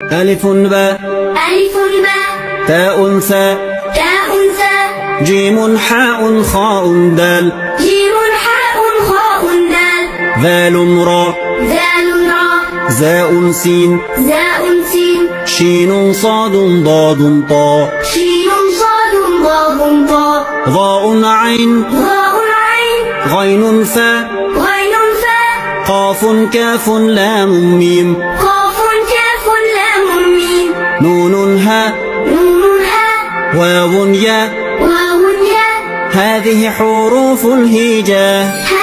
ألف باء تاء ثاء جيم حاء خاء دال ذال راء زاء سين شين صاد ضاد طاء ضاء عين غين فاء قاف كاف لام ميم نون هاء واو ياء هذه حروف الهجاء.